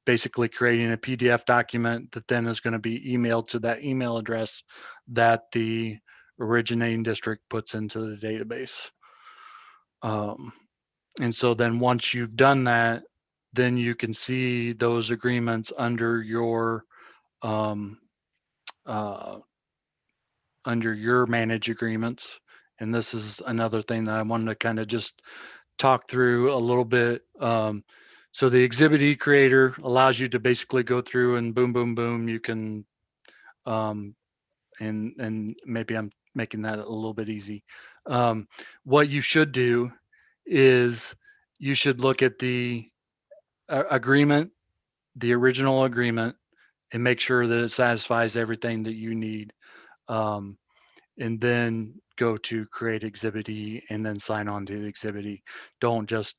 basically creating a PDF document that then is going to be emailed to that email address that the originating district puts into the database. And so then once you've done that, then you can see those agreements under your manage agreements. And this is another thing that I wanted to kind of just talk through a little bit. So the Exhibit E creator allows you to basically go through and boom, boom, boom. You can, and maybe I'm making that a little bit easy. What you should do is you should look at the agreement, the original agreement, and make sure that it satisfies everything that you need. And then go to create Exhibit E and then sign on to the Exhibit E. Don't just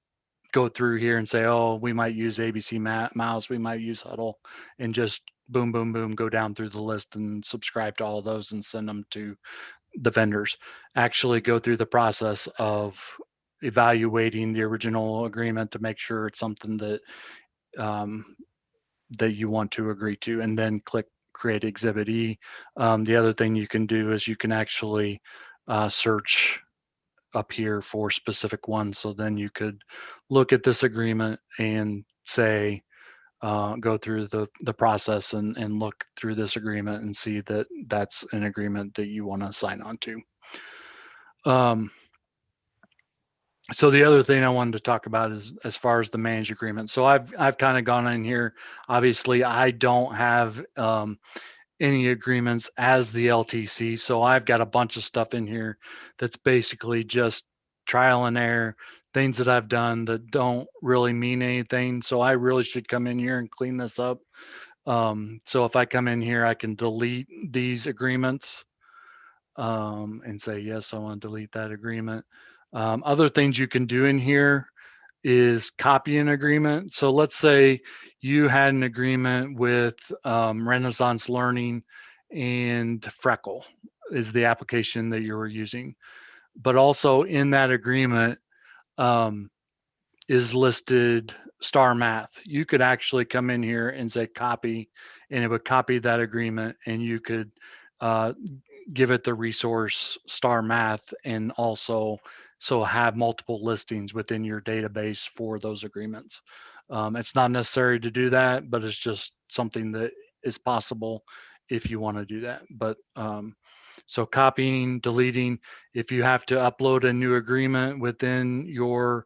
go through here and say, oh, we might use ABC Mouse, we might use Huddle, and just boom, boom, boom, go down through the list and subscribe to all of those and send them to the vendors. Actually go through the process of evaluating the original agreement to make sure it's something that that you want to agree to, and then click create Exhibit E. The other thing you can do is you can actually search up here for specific ones. So then you could look at this agreement and say, go through the process and look through this agreement and see that that's an agreement that you want to sign on to. So the other thing I wanted to talk about is as far as the managed agreement. So I've kind of gone in here. Obviously, I don't have any agreements as the LTC. So I've got a bunch of stuff in here that's basically just trial and error, things that I've done that don't really mean anything. So I really should come in here and clean this up. So if I come in here, I can delete these agreements and say, yes, I want to delete that agreement. Other things you can do in here is copy an agreement. So let's say you had an agreement with Renaissance Learning and Freckle is the application that you were using. But also in that agreement is listed Star Math. You could actually come in here and say copy, and it would copy that agreement, and you could give it the resource Star Math, and also so have multiple listings within your database for those agreements. It's not necessary to do that, but it's just something that is possible if you want to do that. But so copying, deleting, if you have to upload a new agreement within your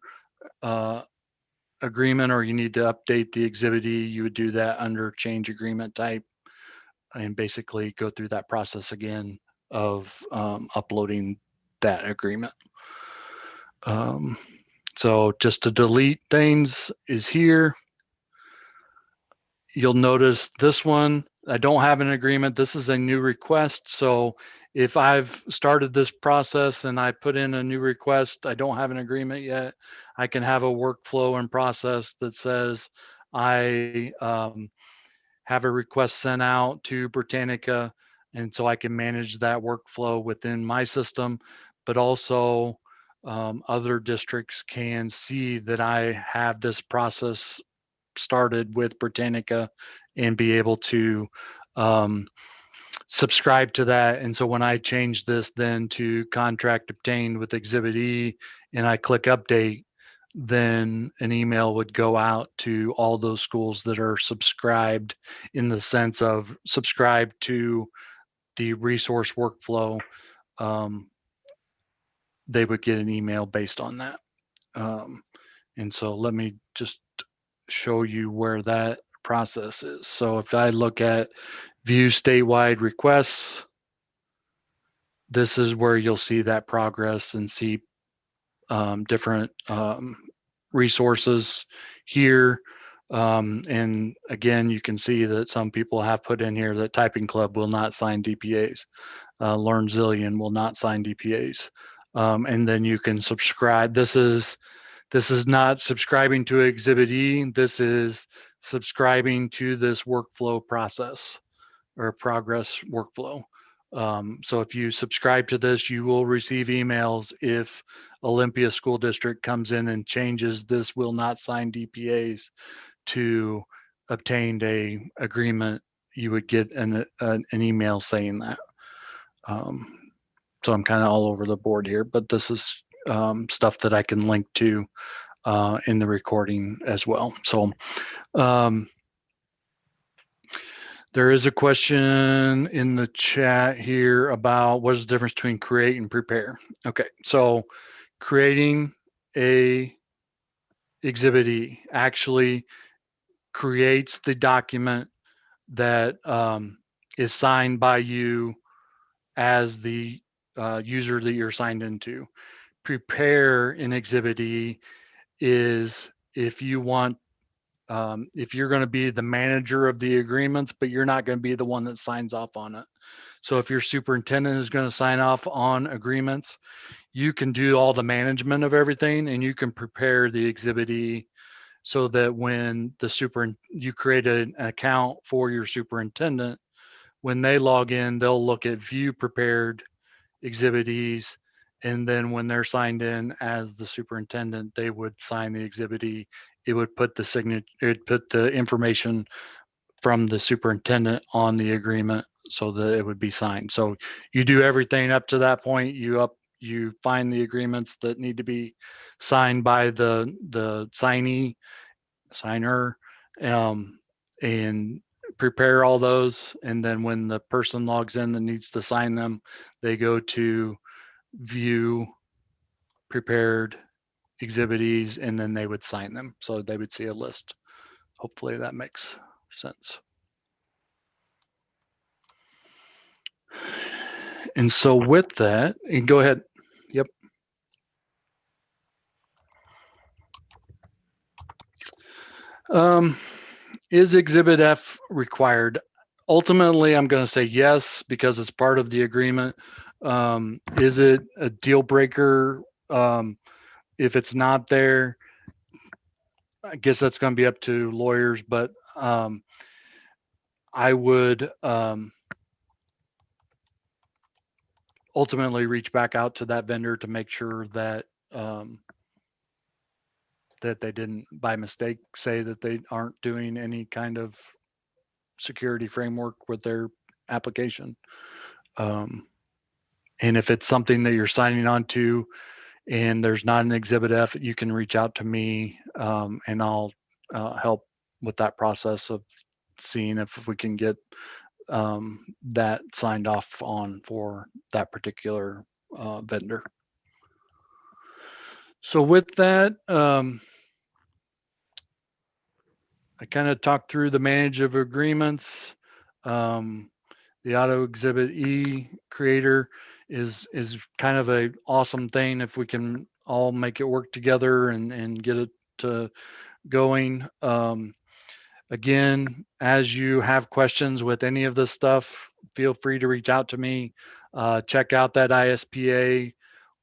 agreement, or you need to update the Exhibit E, you would do that under change agreement type and basically go through that process again of uploading that agreement. So just to delete things is here. You'll notice this one, I don't have an agreement. This is a new request. So if I've started this process and I put in a new request, I don't have an agreement yet, I can have a workflow and process that says I have a request sent out to Britannica, and so I can manage that workflow within my system, but also other districts can see that I have this process started with Britannica and be able to subscribe to that. And so when I change this then to contract obtained with Exhibit E and I click update, then an email would go out to all those schools that are subscribed, in the sense of subscribed to the resource workflow. They would get an email based on that. And so let me just show you where that process is. So if I look at view statewide requests, this is where you'll see that progress and see different resources here. And again, you can see that some people have put in here that Typing Club will not sign DPAs. Learn Zillion will not sign DPAs. And then you can subscribe. This is not subscribing to Exhibit E. This is subscribing to this workflow process or progress workflow. So if you subscribe to this, you will receive emails if Olympia School District comes in and changes this will not sign DPAs to obtained a agreement. You would get an email saying that. So I'm kind of all over the board here, but this is stuff that I can link to in the recording as well. So there is a question in the chat here about what is the difference between create and prepare. Okay, so creating a Exhibit E actually creates the document that is signed by you as the user that you're signed into. Prepare an Exhibit E is if you want, if you're going to be the manager of the agreements, but you're not going to be the one that signs off on it. So if your superintendent is going to sign off on agreements, you can do all the management of everything, and you can prepare the Exhibit E so that when you create an account for your superintendent, when they log in, they'll look at view prepared Exhibit E's, and then when they're signed in as the superintendent, they would sign the Exhibit E. It would put the signature, it put the information from the superintendent on the agreement so that it would be signed. So you do everything up to that point. You find the agreements that need to be signed by the signer, and prepare all those. And then when the person logs in that needs to sign them, they go to view prepared Exhibit E's, and then they would sign them. So they would see a list. Hopefully that makes sense. And so with that, and go ahead. Yep. Is Exhibit F required? Ultimately, I'm going to say yes, because it's part of the agreement. Is it a deal breaker? If it's not there, I guess that's going to be up to lawyers, but I would ultimately reach back out to that vendor to make sure that that they didn't by mistake say that they aren't doing any kind of security framework with their application. And if it's something that you're signing on to and there's not an Exhibit F, you can reach out to me, and I'll help with that process of seeing if we can get that signed off on for that particular vendor. So with that, I kind of talked through the manage of agreements. The auto Exhibit E creator is kind of a awesome thing if we can all make it work together and get it to going. Again, as you have questions with any of this stuff, feel free to reach out to me. Check out that ISPA,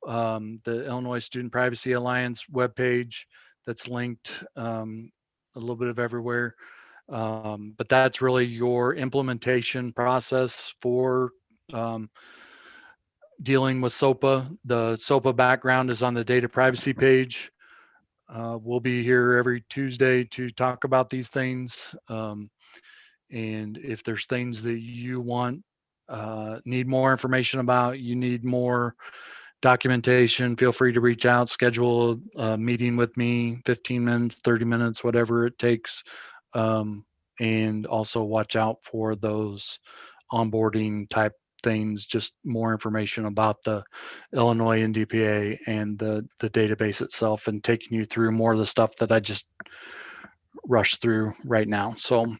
the Illinois Student Privacy Alliance webpage that's linked a little bit of everywhere. But that's really your implementation process for dealing with SOPPA. The SOPPA background is on the data privacy page. We'll be here every Tuesday to talk about these things. And if there's things that you want, need more information about, you need more documentation, feel free to reach out, schedule a meeting with me, 15 minutes, 30 minutes, whatever it takes. And also watch out for those onboarding type things, just more information about the Illinois NDPA and the database itself, and taking you through more of the stuff that I just rushed through right now. So